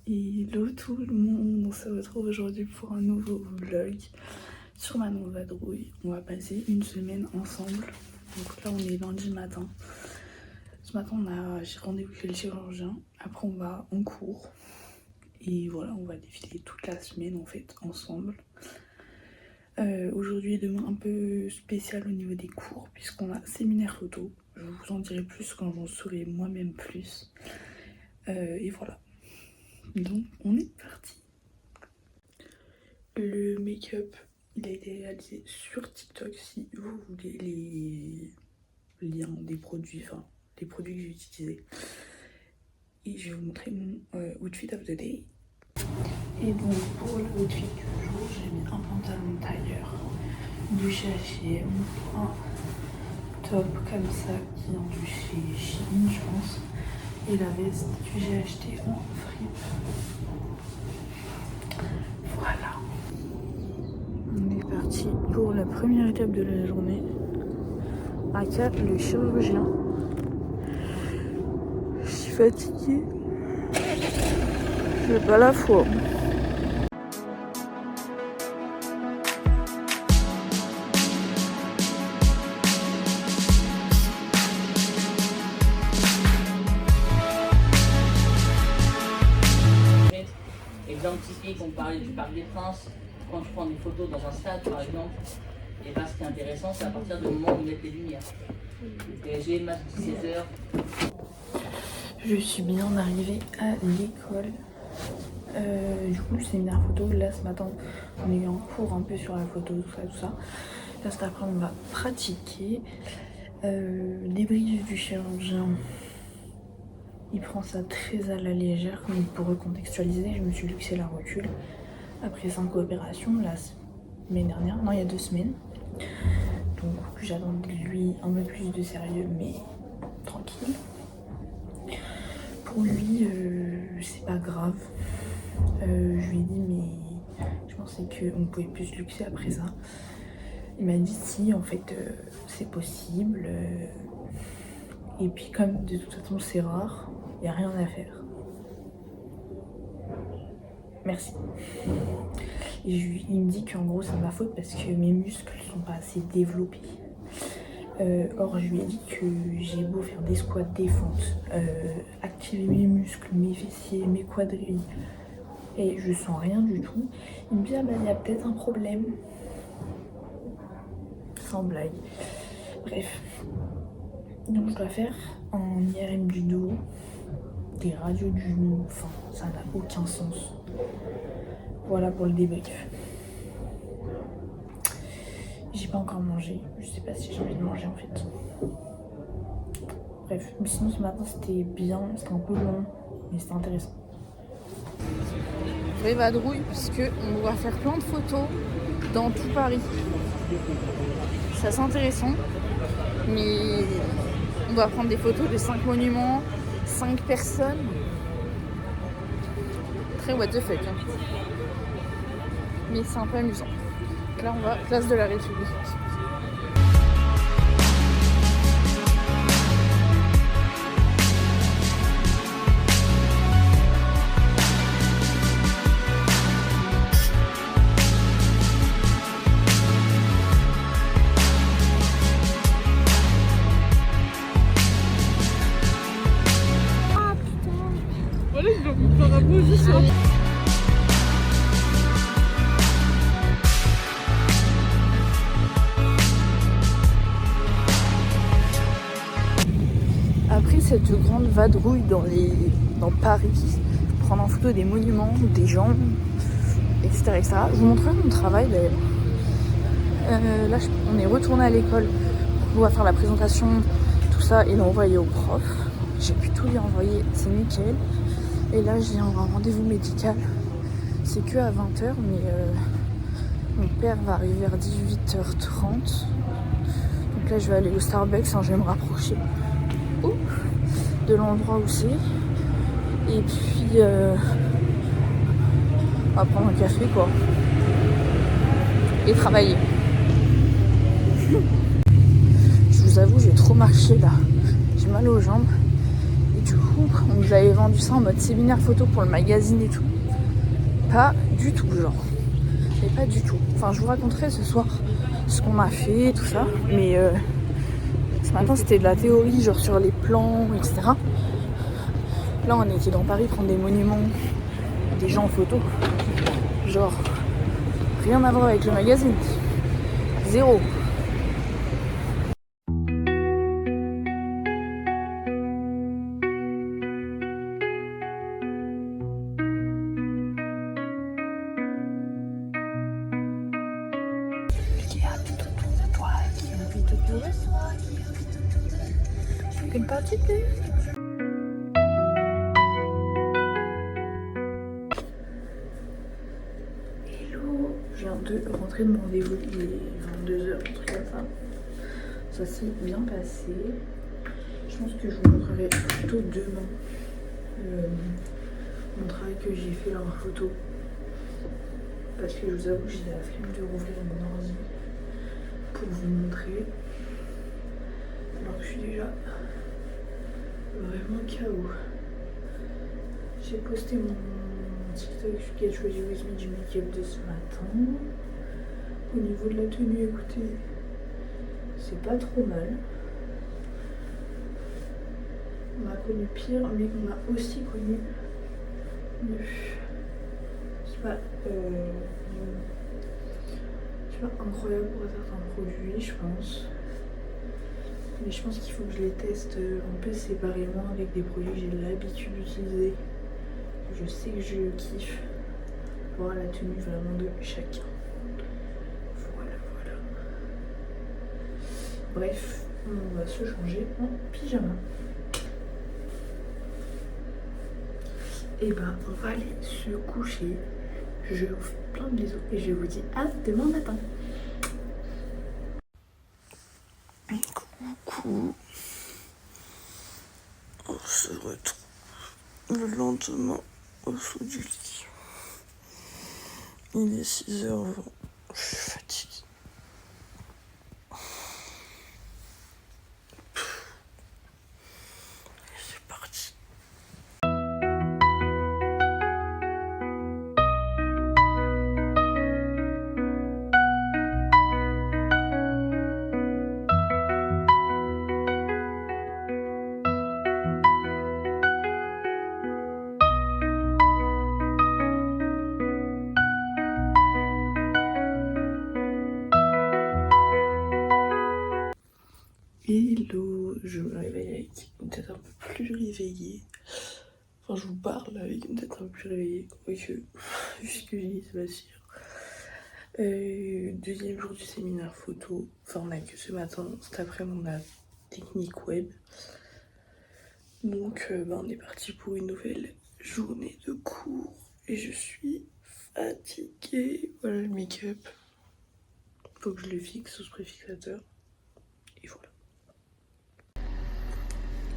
Hello tout le monde, on se retrouve aujourd'hui pour un nouveau vlog sur ma nouvelle vadrouille. On va passer une semaine ensemble. Donc là on est lundi matin. Ce matin j'ai rendez-vous chez le chirurgien. Après on va en cours. Et voilà, on va défiler toute la semaine en fait ensemble. Aujourd'hui et demain un peu spécial au niveau des cours puisqu'on a séminaire photo. Je vous en dirai plus quand j'en saurai moi-même plus. Et voilà. Donc on est parti. Le make-up il a été réalisé sur TikTok si vous voulez les liens des produits, enfin les produits que j'ai utilisés. Et je vais vous montrer mon outfit of the day. Et donc pour l'outfit du jour, j'ai mis un pantalon tailleur du chez H&M, un top comme ça qui vient du chez Shein je pense, et la veste que j'ai acheté en fripe. Voilà. On est parti pour la première étape de la journée. À 4, le chirurgien. Je suis fatiguée. J'ai pas la foi. Exemple typique, on parlait du Parc des Princes, quand tu prends des photos dans un stade par exemple, et bien ce qui est intéressant c'est à partir du moment où ils mettent les lumières. Le PSG, match 17h. Je suis bien arrivée à l'école. Du coup, le séminaire photo, là ce matin, on est en cours un peu sur la photo, tout ça. Là cet après, on va pratiquer. Débrief du chirurgien. Il prend ça très à la légère, comme pour recontextualiser, je me suis luxé la rotule après 5 opérations, la semaine dernière, non il y a 2 semaines. Donc j'attends de lui un peu plus de sérieux, mais tranquille. Pour lui, c'est pas grave. Je lui ai dit, mais je pensais qu'on pouvait plus se luxer après ça. Il m'a dit si, en fait, c'est possible. Et puis comme de toute façon c'est rare, il n'y a rien à faire. Merci. Et il me dit qu'en gros c'est ma faute parce que mes muscles sont pas assez développés. Or je lui ai dit que j'ai beau faire des squats, des fentes, activer mes muscles, mes fessiers, mes quadrilles, et je sens rien du tout. Il me dit ah bah il y a peut-être un problème. Sans blague. Bref. Donc je dois faire un IRM du dos, des radios du genou, enfin ça n'a aucun sens. Voilà pour le débrief. J'ai pas encore mangé, je sais pas si j'ai envie de manger en fait. Bref, mais sinon ce matin c'était bien, c'était un peu long, mais c'était intéressant. Vraie vadrouille puisque on va faire plein de photos dans tout Paris. C'est assez intéressant, mais on va prendre des photos de 5 monuments, 5 personnes. Très what the fuck. Hein. Mais c'est un peu amusant. Donc là on va place de la République. Voilà, il va me faire un position. Après cette grande vadrouille dans Paris, prendre en photo des monuments, des gens, etc. Je vous montrerai mon travail d'ailleurs. Là, on est retourné à l'école pour pouvoir faire la présentation, tout ça, et l'envoyer au prof. J'ai pu tout lui envoyer, c'est nickel. Et là, j'ai un rendez-vous médical. C'est que à 20h, mais mon père va arriver vers 18h30. Donc là, je vais aller au Starbucks, hein, je vais me rapprocher de l'endroit où c'est. Et puis, on va prendre un café, quoi. Et travailler. Je vous avoue, j'ai trop marché là. J'ai mal aux jambes. Et du coup, coup, on nous avait vendu ça en mode séminaire photo pour le magazine et tout. Pas du tout, genre. Mais pas du tout. Enfin, je vous raconterai ce soir ce qu'on a fait, tout ça. Mais ce matin, c'était de la théorie, genre sur les plans, etc. Là, on était dans Paris prendre des monuments, des gens en photo. Genre, rien à voir avec le magazine. Zéro. Une partie de hello, je viens de rentrer de mon rendez-vous, il est 22h, un truc comme ça. Ça s'est bien passé. Je pense que je vous montrerai plutôt demain mon travail que j'ai fait là en photo. Parce que je vous avoue que j'ai la flemme de rouvrir mon ordi pour vous montrer. Alors que je suis déjà vraiment KO. J'ai posté mon TikTok Get Ready With Me du make-up de ce matin. Au niveau de la tenue, écoutez, c'est pas trop mal. On a connu pire, mais on a aussi connu mieux. C'est pas incroyable pour certains produits, je pense. Mais je pense qu'il faut que je les teste un peu séparément avec des produits que j'ai l'habitude d'utiliser. Je sais que je kiffe. Voir la tenue vraiment de chacun. Voilà. Bref, on va se changer en pyjama. Et ben, on va aller se coucher. Je vous fais plein de bisous et je vous dis à demain matin. Coucou. On se retrouve le lendemain au dessous du lit. Il est 6h20. Je suis fatiguée. C'est parti. Hello, je me réveille avec une tête un peu plus réveillée. Enfin, je vous parle avec une tête un peu plus réveillée. Quoique, juste que j'ai c'est pas sûr. Deuxième jour du séminaire photo. Enfin, on a que ce matin. Cet après-midi, on a technique web. Donc, on est parti pour une nouvelle journée de cours. Et je suis fatiguée. Voilà le make-up. Faut que je le fixe au spray fixateur. Et voilà.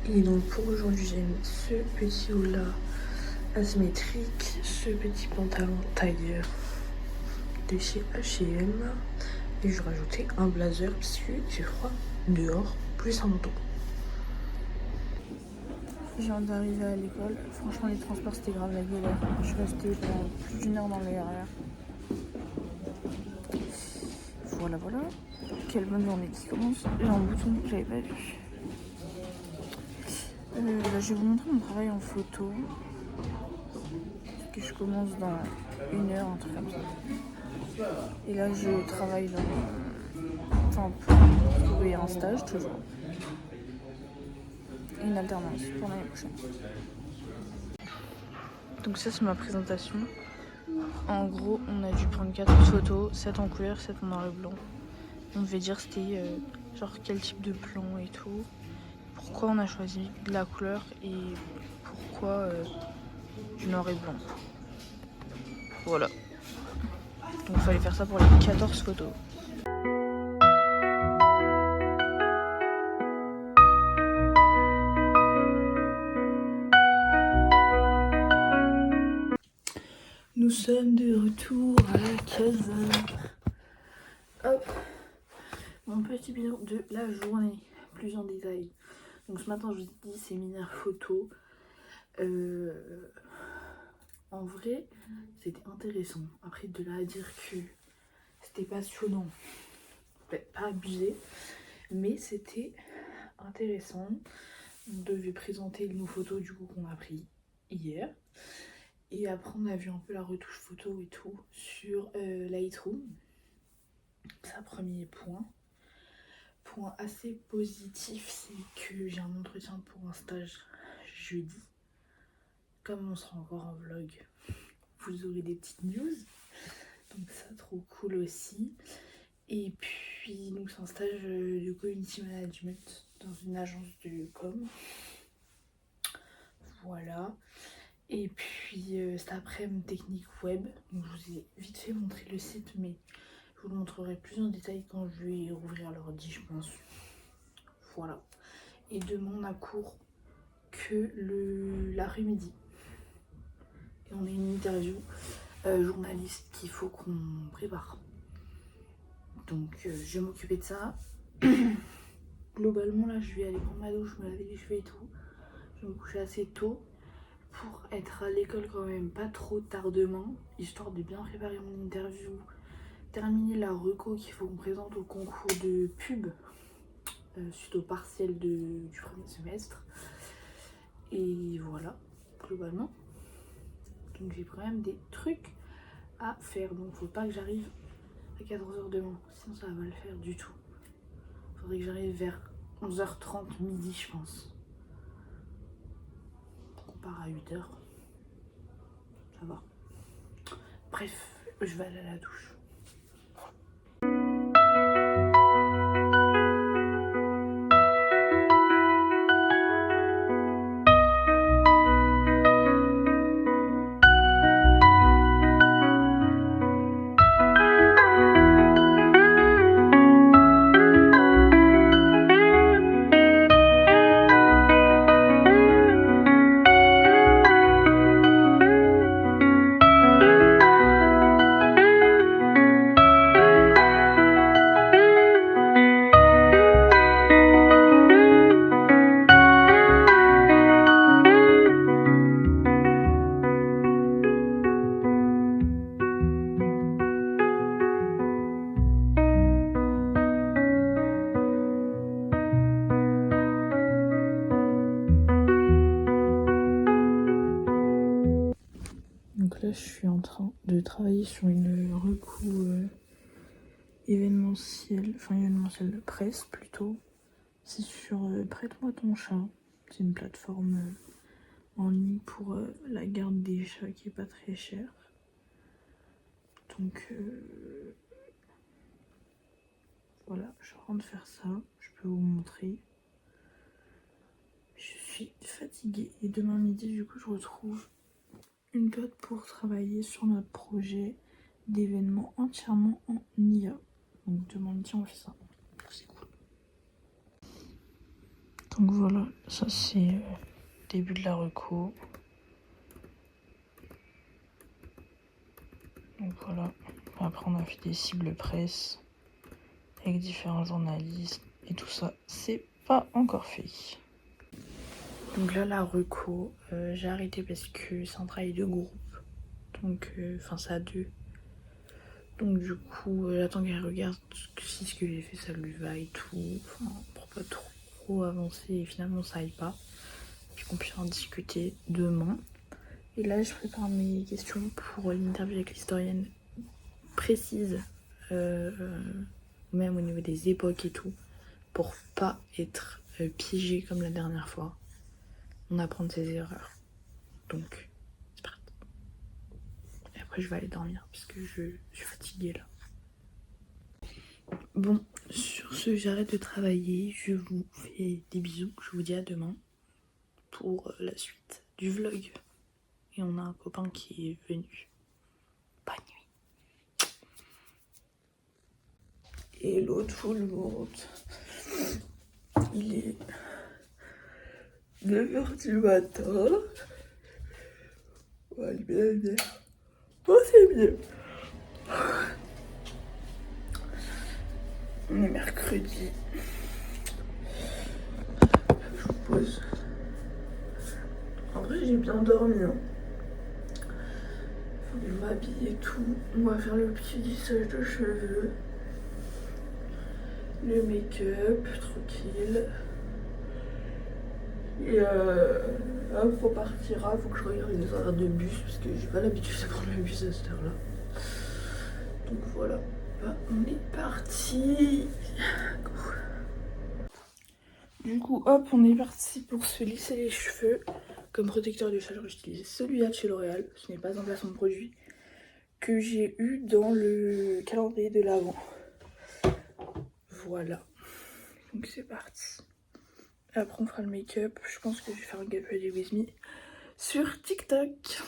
Et donc pour aujourd'hui j'ai mis ce petit haut là asymétrique, ce petit pantalon tailleur de chez H&M et je rajoutais un blazer parce que j'ai froid dehors plus un manteau. Je viens d'arriver à l'école, franchement les transports c'était grave la galère, je suis restée pendant plus d'1 heure dans les RER. Voilà, quelle bonne journée qui commence, j'ai un bouton que j'avais pas vu. Là, je vais vous montrer mon travail en photo. Que je commence dans 1 heure, un truc comme ça. Et là, je travaille pour trouver un stage, toujours. Et une alternance pour l'année prochaine. Donc ça, c'est ma présentation. En gros, on a dû prendre 4 photos, 7 en couleur, 7 en noir et blanc. On devait dire c'était genre quel type de plan et tout. Pourquoi on a choisi de la couleur et pourquoi du noir et blanc. Voilà. Donc il fallait faire ça pour les 14 photos. Nous sommes de retour à la case. Hop. Mon petit bilan de la journée, plus en détail. Donc ce matin, je vous ai dit séminaire photo. En vrai, c'était intéressant. Après, de là à dire que c'était passionnant, peut-être pas abusé, mais c'était intéressant. On devait présenter nos photos du coup qu'on a pris hier. Et après, on a vu un peu la retouche photo et tout sur Lightroom. Ça, premier point. Point assez positif, c'est que j'ai un entretien pour un stage jeudi. Comme on sera encore en vlog, vous aurez des petites news. Donc ça, trop cool aussi. Et puis, donc c'est un stage de community management dans une agence de com. Voilà. Et puis cet après-midi, technique web. Donc je vous ai vite fait montrer le site, mais je vous le montrerai plus en détail quand je vais rouvrir l'ordi, je pense. Voilà. Et demain, on a cours que l'après-midi. Et on a une interview journaliste qu'il faut qu'on prépare. Donc je vais m'occuper de ça. Globalement, là, je vais aller prendre ma douche, me laver les cheveux et tout. Je vais me coucher assez tôt pour être à l'école quand même pas trop tardement, histoire de bien préparer mon interview, terminer la reco qu'il faut qu'on présente au concours de pub suite au partiel du premier semestre. Et voilà, globalement. Donc j'ai quand même des trucs à faire, donc faut pas que j'arrive à 14h demain, sinon ça va pas le faire du tout. Faudrait que j'arrive vers 11h30 midi, je pense. On part à 8h. Ça va. Bref, je vais aller à la douche. Donc là, je suis en train de travailler sur une reco événementielle de presse plutôt. C'est sur Prête-moi ton chat. C'est une plateforme en ligne pour la garde des chats qui est pas très chère. Donc voilà, je suis en train de faire ça. Je peux vous montrer. Je suis fatiguée et demain midi, du coup, je retrouve une pote pour travailler sur notre projet d'événement entièrement en IA. Donc demain midi on fait ça. C'est cool. Donc voilà, ça c'est début de la reco. Donc voilà. Après on a fait des cibles presse avec différents journalistes et tout ça. C'est pas encore fait. Donc là la reco, j'ai arrêté parce que c'est un travail de groupe. Donc c'est à deux. Donc du coup, j'attends qu'elle regarde si ce que j'ai fait ça lui va et tout. Enfin, pour pas trop avancer et finalement ça aille pas. Puis qu'on puisse en discuter demain. Et là, je prépare mes questions pour l'interview avec l'historienne précise, même au niveau des époques et tout, pour pas être piégé comme la dernière fois. On apprend de ses erreurs. Donc, c'est parti. Et après, je vais aller dormir parce que je suis fatiguée là. Bon, sur ce, j'arrête de travailler. Je vous fais des bisous. Je vous dis à demain pour la suite du vlog. Et on a un copain qui est venu. Bonne nuit. Hello tout le monde. Il est 9h du matin. On va allumer la lumière. Oh, c'est mieux. On est mercredi. Je vous pose un vrai, j'ai bien dormi. Hein. Je vais m'habiller et tout. On va faire le petit lissage de cheveux. Le make-up, tranquille. Et hop, on partira. Faut que je regarde les horaires de bus parce que j'ai pas l'habitude de prendre le bus à cette heure-là. Donc voilà, bah, on est parti. Du coup, hop, on est parti pour se lisser les cheveux. Comme protecteur de chaleur, j'utilise celui-là de chez L'Oréal. Ce n'est pas un placement de produit que j'ai eu dans le calendrier de l'Avent. Voilà. Donc c'est parti. Après, on fera le make-up. Je pense que je vais faire un Get Ready With Me sur TikTok.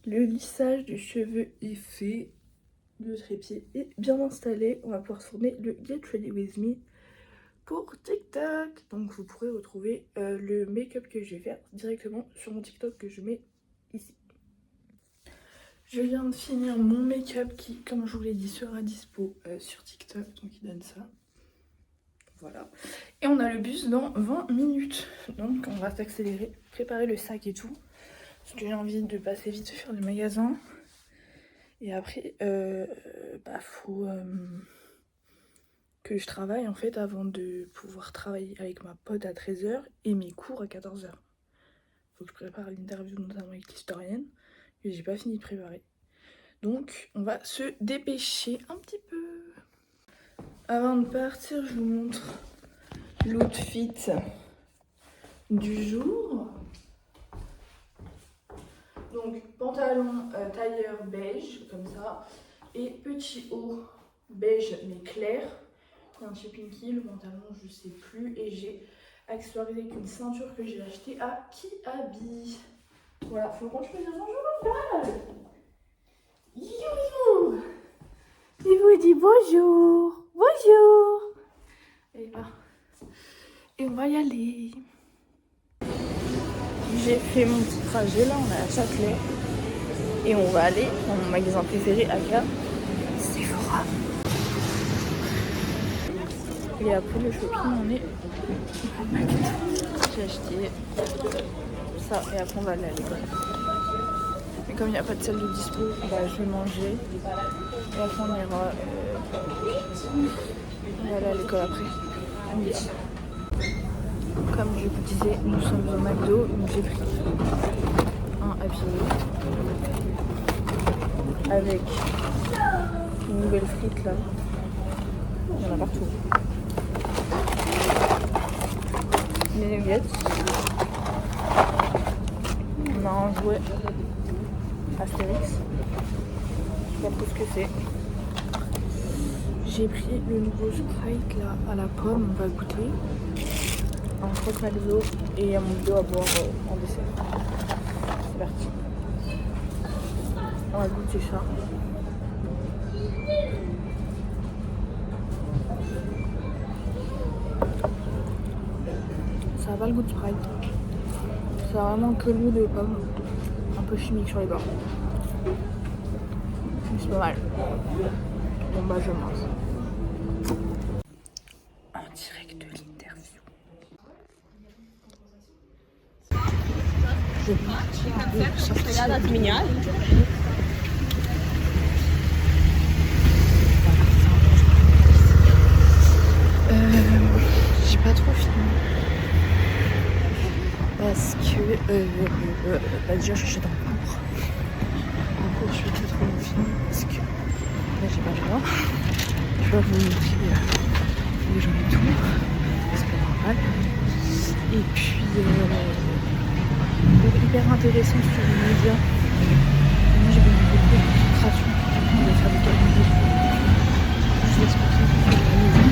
Le lissage du cheveu est fait, le trépied est bien installé. On va pouvoir tourner le Get Ready With Me pour TikTok. Donc vous pourrez retrouver le make-up que je vais faire directement sur mon TikTok que je mets ici. Je viens de finir mon make-up qui, comme je vous l'ai dit, sera dispo sur TikTok. Donc il donne ça. Voilà. Et on a le bus dans 20 minutes. Donc on va s'accélérer, préparer le sac et tout. Parce que j'ai envie de passer vite faire le magasin. Et après, faut que je travaille en fait avant de pouvoir travailler avec ma pote à 13h et mes cours à 14h. Faut que je prépare l'interview notamment avec l'historienne que j'ai pas fini de préparer. Donc on va se dépêcher un petit peu. Avant de partir, je vous montre l'outfit du jour. Donc pantalon tailleur beige comme ça et petit haut beige mais clair. Un petit pinky, le pantalon je sais plus et j'ai accessoirisé avec une ceinture que j'ai achetée à Kiabi. Voilà, faut qu'on puisse dire bonjour Val. You. Il vous dit bonjour, bonjour. Et on va y aller. J'ai fait mon petit trajet, là on est à Châtelet et on va aller dans mon magasin préféré, aka Sephora. Et après le shopping, on est à McDo. J'ai acheté ça et après on va aller à l'école. Mais comme il n'y a pas de salle de dispo, je vais manger et après on ira on va aller à l'école après, à midi. Comme je vous disais, nous sommes au McDo, donc j'ai pris un Happy Meal avec une nouvelle frite là. Il y en a partout. Des nuggets. On a un jouet Astérix. Je sais pas trop ce que c'est. J'ai pris le nouveau Sprite là à la pomme, on va goûter. Un croque McDo et un McDo à boire en dessert. C'est parti. On va goûter ça. Ça n'a pas le goût de Sprite. Ça a vraiment que le goût de pomme. Un peu chimique sur les bords. Mais c'est pas mal. Bon bah je mange. En direct de l'interview. Je vais sortir. J'ai pas trop filmé. Parce que déjà je suis dans le cours. En cours je vais pas trop filmer parce que là j'ai pas le droit. Je vais vous montrer les gens et tout. C'est pas normal. Et puis hyper intéressant sur les médias. Moi j'ai besoin beaucoup de filtration. On va faire des cabinets. Je vais expliquer pour la maison.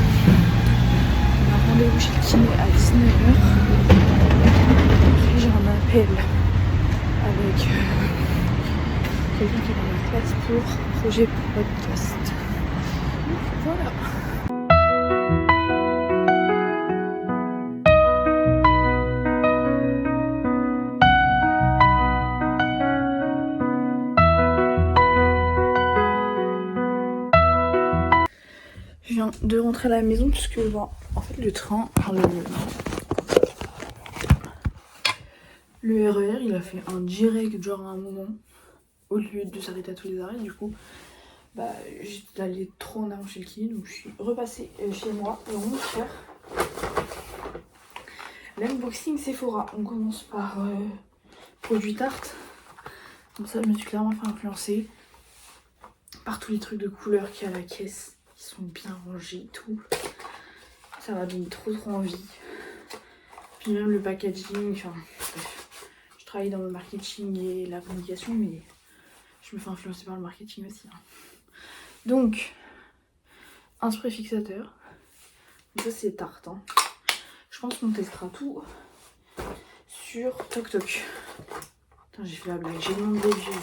On a rendez-vous chez le kiné à 19h. J'ai un appel avec quelqu'un qui est dans la classe pour projet podcast. Voilà. Je viens de rentrer à la maison puisque bon, en fait le train, le RER il a fait un direct genre à un moment au lieu de s'arrêter à tous les arrêts. Du coup bah j'étais allée trop en avant chez le kiné, donc je suis repassée chez moi et on va faire l'unboxing Sephora. On commence par produits tarte. Comme ça je me suis clairement fait influencer par tous les trucs de couleurs qu'il y a à la caisse. Ils sont bien rangés et tout. Ça m'a donné trop envie. Puis même le packaging, enfin bref. Je travaille dans le marketing et la communication, mais je me fais influencer par le marketing aussi. Hein. Donc, un spray fixateur. Donc ça c'est tarte. Hein. Je pense qu'on testera tout sur Toc Toc. Putain, j'ai fait la blague, j'ai demandé des vues.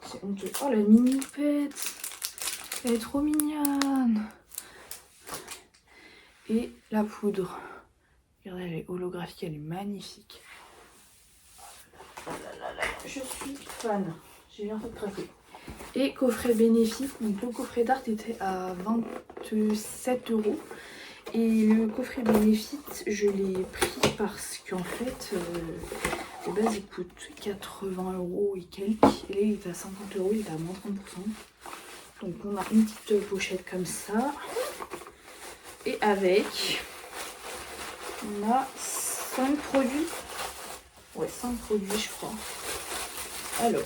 C'est honteux. Oh la mini pète. Elle est trop mignonne. Et la poudre. Regardez, elle est holographique, elle est magnifique. Je suis fan. J'ai bien fait de craquer. Et coffret bénéfice. Donc le coffret d'art était à 27 €. Et le coffret bénéfice, je l'ai pris parce qu'en fait, de base, il coûte 80 € et quelques. Et là, il est à 50 €, il est à moins 30%. Donc on a une petite pochette comme ça. Et avec, on a 5 produits. Ouais, 5 produits je crois. Alors.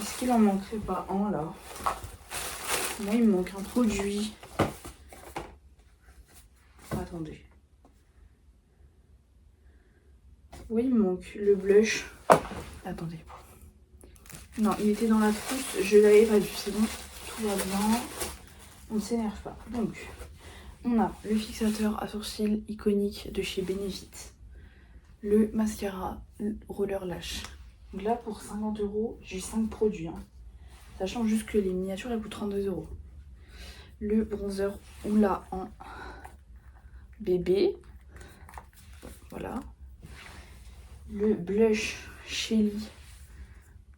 Est-ce qu'il en manquerait pas un là? Moi il me manque un produit. Attendez. Oui, il me manque le blush. Attendez. Non, il était dans la trousse, je l'avais pas vu, c'est bon, tout va bien, on ne s'énerve pas. Donc, on a le fixateur à sourcils iconique de chez Benefit, le mascara Roller Lash. Donc là, pour 50 €, j'ai 5 produits, hein. Sachant juste que les miniatures, elles coûtent 32 €. Le bronzer Oula en bébé, voilà. Le blush Shelly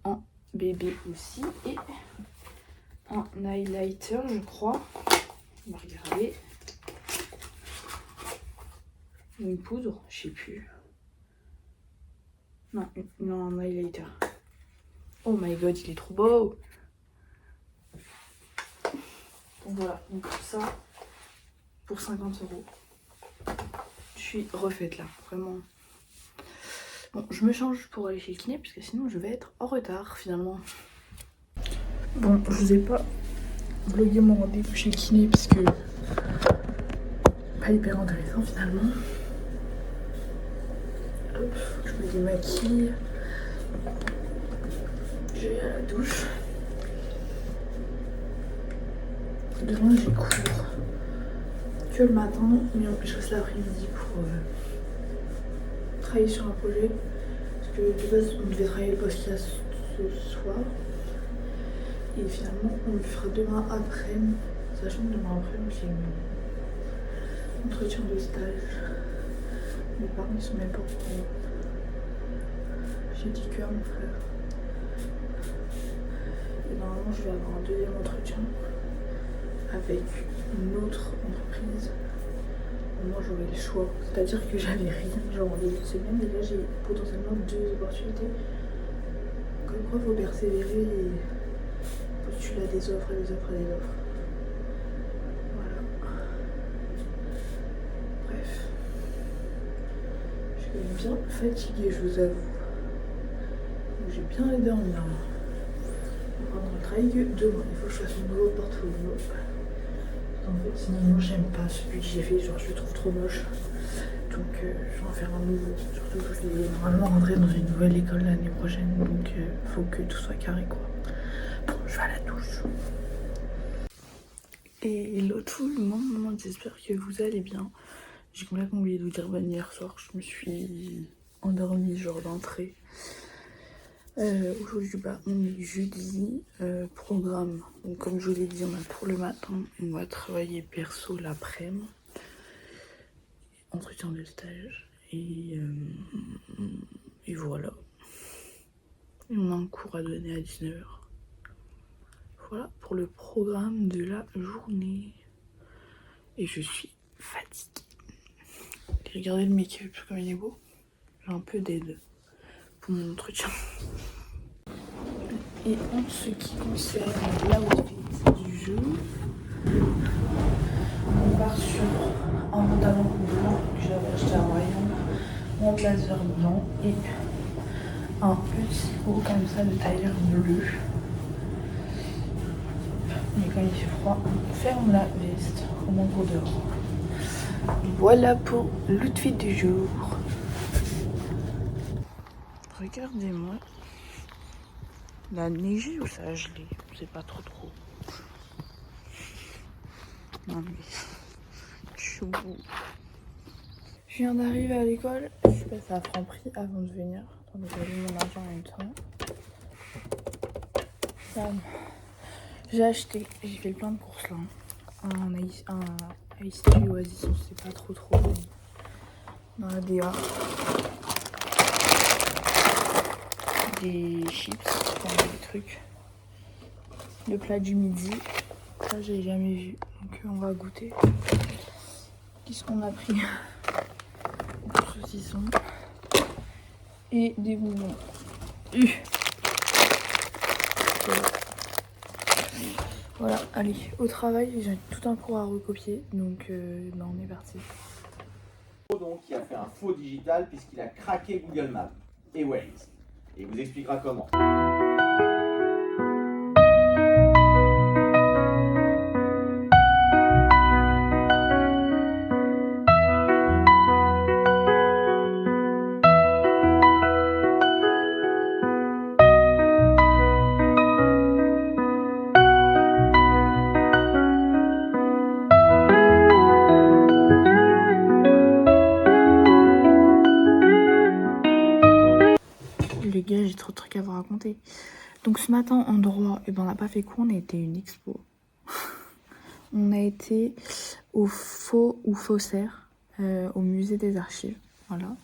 en bébé aussi, et un highlighter je crois, on va regarder, une poudre, je sais plus, non, un highlighter. Oh my god, il est trop beau. Donc voilà, donc tout ça pour 50 €. Je suis refaite là, vraiment. Bon, je me change pour aller chez le kiné parce que sinon je vais être en retard finalement. Bon, je vous ai pas vlogué mon rendez-vous chez le kiné parce que pas hyper intéressant finalement. Hop, je me démaquille. Je vais à la douche. Demain j'ai cours que le matin, mais en plus je passe l'après-midi pour travailler sur un projet. Parce que de base on devait travailler le podcast ce soir. Et finalement on le fera demain après. Sachant que demain après j'ai un entretien de stage. Mes parents ils sont même pas au courant. J'ai dit que à mon frère. Et normalement je vais avoir un deuxième entretien avec une autre entreprise. Moi j'aurai le choix, c'est-à-dire que j'avais rien genre en début de semaine et là j'ai potentiellement 2 opportunités. Comme quoi faut persévérer et postuler à des offres, à des offres, à des offres. Voilà. Bref. Je suis quand même bien fatiguée, je vous avoue. Donc j'ai bien allé dormir. On va prendre le travail demain, il faut que je fasse un nouveau portfolio. En fait, sinon, j'aime pas celui que j'ai fait, genre je le trouve trop moche. Donc, je vais en faire un nouveau. Surtout que je vais normalement rentrer dans une nouvelle école l'année prochaine. Donc, faut que tout soit carré, quoi. Bon, je vais à la douche. Et hello tout le monde, j'espère que vous allez bien. J'ai complètement oublié de vous dire bonne hier soir. Je me suis endormie genre d'entrée. Aujourd'hui on est jeudi, programme. Donc comme je vous l'ai dit, on a pour le matin, on va travailler perso l'après-midi, entretien de stage et voilà. Et on a un cours à donner à 19h. Voilà pour le programme de la journée. Et je suis fatiguée. Regardez le make-up comme il est beau. J'ai un peu d'aide pour mon entretien. Et en ce qui concerne l'outfit du jeu, on part sur un pantalon blanc que j'avais acheté à Royan, mon blazer blanc et un petit haut comme ça de tailleur bleu. Mais quand il fait froid, on ferme la veste au moins pour dehors. Voilà pour l'outfit du jour. Regardez-moi. Il a neigé ou ça a gelé? Je sais pas trop. Non mais... chou. Je viens d'arriver à l'école. Je suis passée à Franprix avant de venir. Attendez, j'ai mis mon argent en même temps. J'ai acheté, j'ai fait plein de courses là. Un Ice Tea Oasis, on sait pas trop. Dans la DA. Des chips, enfin des trucs. Le plat du midi. Ça, j'ai jamais vu. Donc, on va goûter. Qu'est-ce qu'on a pris? Des saucissons. Et des bonbons. Voilà, allez, au travail, j'ai tout un cours à recopier. Donc, on est parti. Donc, qui a fait un faux digital puisqu'il a craqué Google Maps et Waze. Et il vous expliquera comment. Les gars, j'ai trop de trucs à vous raconter. Donc ce matin en droit, on n'a pas fait quoi? On a été à une expo. On a été au Faussaire, au musée des archives. Voilà,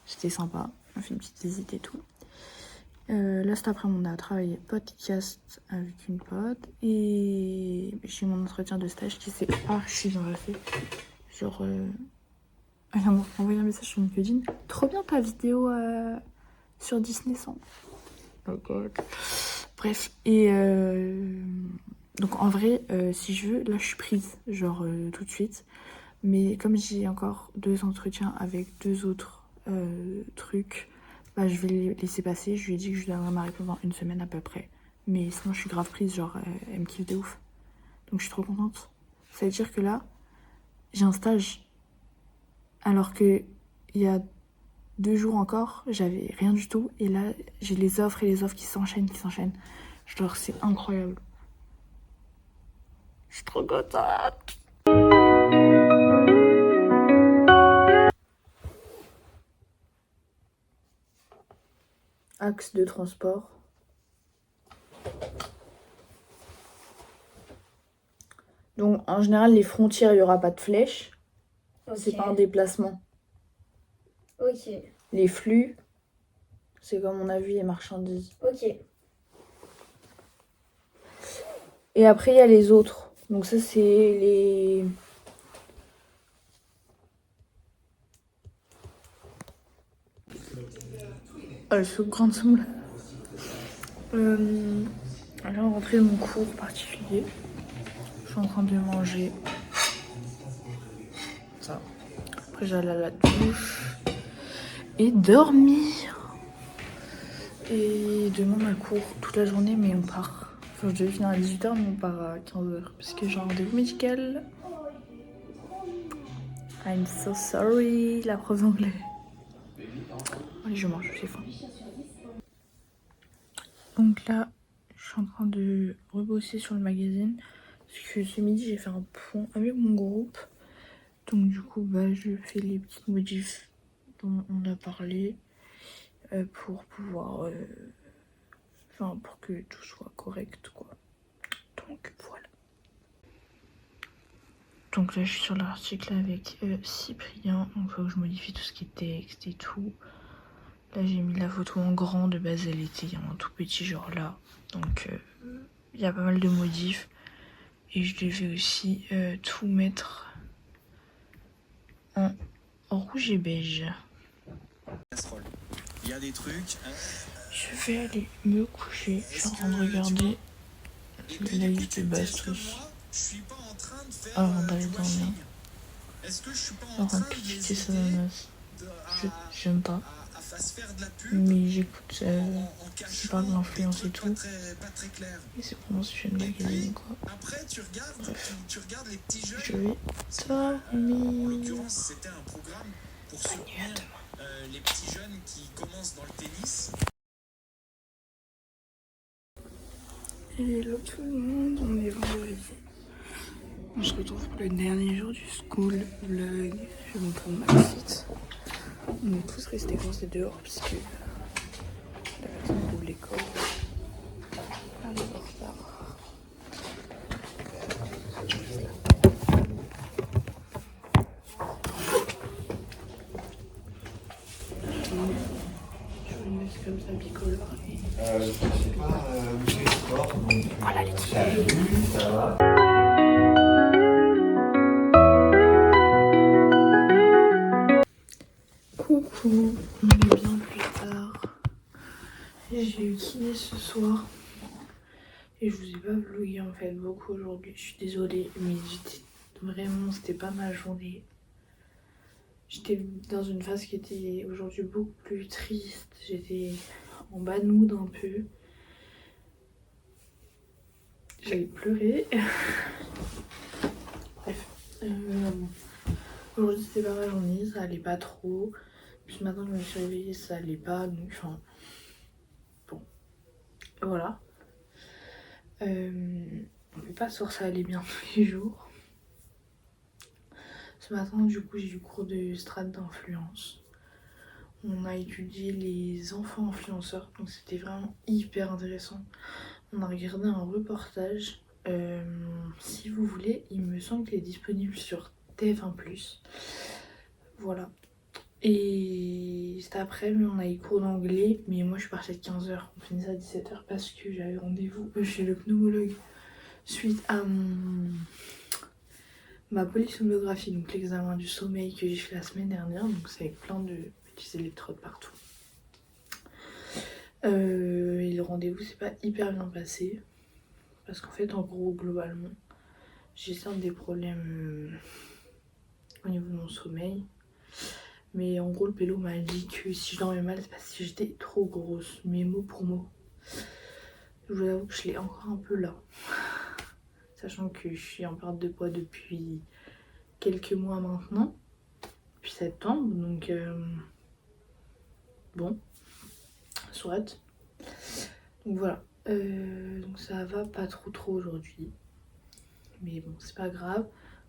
c'était sympa. On a fait une petite visite et tout. Là cet après-midi, on a travaillé podcast avec une pote. Et j'ai eu mon entretien de stage qui s'est archi bien passé. Genre, elle m'a envoyé un message sur LinkedIn. Trop bien ta vidéo sur Disney 100. Oh God. Bref, et donc en vrai, si je veux, là je suis prise, genre tout de suite. Mais comme j'ai encore 2 entretiens avec 2 autres trucs, bah je vais les laisser passer. Je lui ai dit que je lui donnerai ma réponse dans 1 semaine à peu près. Mais sinon je suis grave prise, genre elle me kiffe de ouf. Donc je suis trop contente. Ça veut dire que là, j'ai un stage. Alors que il y a 2 jours encore, j'avais rien du tout. Et là, j'ai les offres et les offres qui s'enchaînent. Genre, c'est incroyable. Je suis trop contente. Axe de transport. Donc, en général, les frontières, il n'y aura pas de flèche. Okay. C'est pas un déplacement. Ok. Les flux, c'est comme on a vu les marchandises. Ok. Et après, il y a les autres. Donc ça, c'est les... je suis grande somme. Là, on rentré de mon cours particulier. Je suis en train de manger ça. Après, j'allais à la douche et dormir. Et demain, on a cours toute la journée, mais on part. Enfin, je devais finir à 18h, mais on part à 15h. Parce que j'ai un rendez-vous médical. I'm so sorry, la prof d'anglais. Allez, je mange, j'ai faim. Donc là, je suis en train de rebosser sur le magazine. Parce que ce midi, j'ai fait un point avec mon groupe. Donc du coup, bah, je fais les petites modifs dont on a parlé. pour pouvoir... Enfin, pour que tout soit correct, quoi. Donc, voilà. Donc là, je suis sur l'article avec Cyprien. Donc, il faut que je modifie tout ce qui est texte et tout. Là, j'ai mis la photo en grand. De base, elle était en tout petit, genre là. Donc, il y a pas mal de modifs. Et je devais aussi tout mettre en rouge et beige. Il y a des trucs. Je vais aller me coucher. Je suis en train de regarder la liste de base tous avant d'aller dormir. Alors, un petit ananas. J'aime pas. Mais j'écoute. Je parle de l'influence et tout. Et c'est vraiment si je fais une magazine, quoi. Bref. Je vais dormir. Bonne nuit à demain. Les petits jeunes qui commencent dans le tennis. Hello tout le monde, on est vendredi. On se retrouve pour le dernier jour du school vlog. Je vais vous prendre ma petite. On est tous restés coincés dehors parce que la personne ouvre l'école. Allez, en retard. Je vais une veste comme ça bicolore. Je sais pas où c'est le sport, donc Voilà les salut, ça va? Coucou, on est bien plus tard. J'ai eu kiné ce soir. Et je vous ai pas vlogué en fait beaucoup aujourd'hui. Je suis désolée, mais j'étais vraiment, c'était pas ma journée. J'étais dans une phase qui était aujourd'hui beaucoup plus triste. J'étais en bad mood un peu. J'allais pleurer. Bref. Aujourd'hui c'était pas ma journée, ça allait pas trop. Puis ce matin je me suis réveillée, ça allait pas. Donc enfin. Bon. Voilà. On peut pas sur ça allait bien tous les jours. Ce matin du coup j'ai eu cours de strat d'influence. On a étudié les enfants influenceurs, donc c'était vraiment hyper intéressant. On a regardé un reportage, si vous voulez, il me semble qu'il est disponible sur TF1+. Voilà. Et cet après-midi, on a eu cours d'anglais, mais moi je suis partie à 15h. On finissait à 17h parce que j'avais rendez-vous chez le pneumologue suite à ma polysomnographie, donc l'examen du sommeil que j'ai fait la semaine dernière. Donc c'est avec plein de petits électrodes partout. Et le rendez-vous s'est pas hyper bien passé. Parce qu'en fait, en gros, globalement, j'ai certes des problèmes au niveau de mon sommeil. Mais en gros, le pélo m'a dit que si je dormais mal, c'est parce que j'étais trop grosse. Mais mot pour mot. Je vous avoue que je l'ai encore un peu là. Sachant que je suis en perte de poids depuis quelques mois maintenant. Depuis septembre. Donc, bon. Soit. Donc voilà. Donc ça va pas trop aujourd'hui. Mais bon, c'est pas grave.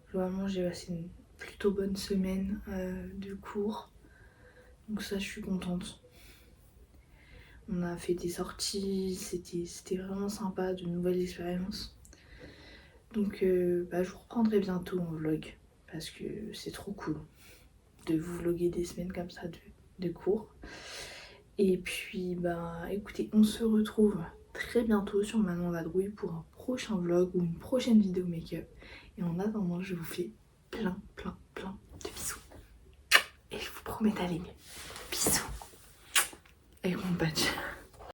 Globalement, j'ai passé une plutôt bonne semaine de cours. Donc ça, je suis contente. On a fait des sorties, c'était vraiment sympa, de nouvelles expériences. Donc je vous reprendrai bientôt en vlog. Parce que c'est trop cool de vous vlogger des semaines comme ça de cours. Et puis, écoutez, on se retrouve très bientôt sur Manon Vadrouille pour un prochain vlog ou une prochaine vidéo make-up. Et en attendant, je vous fais plein de bisous. Et je vous promets d'aller mieux. Bisous. Et bon badge.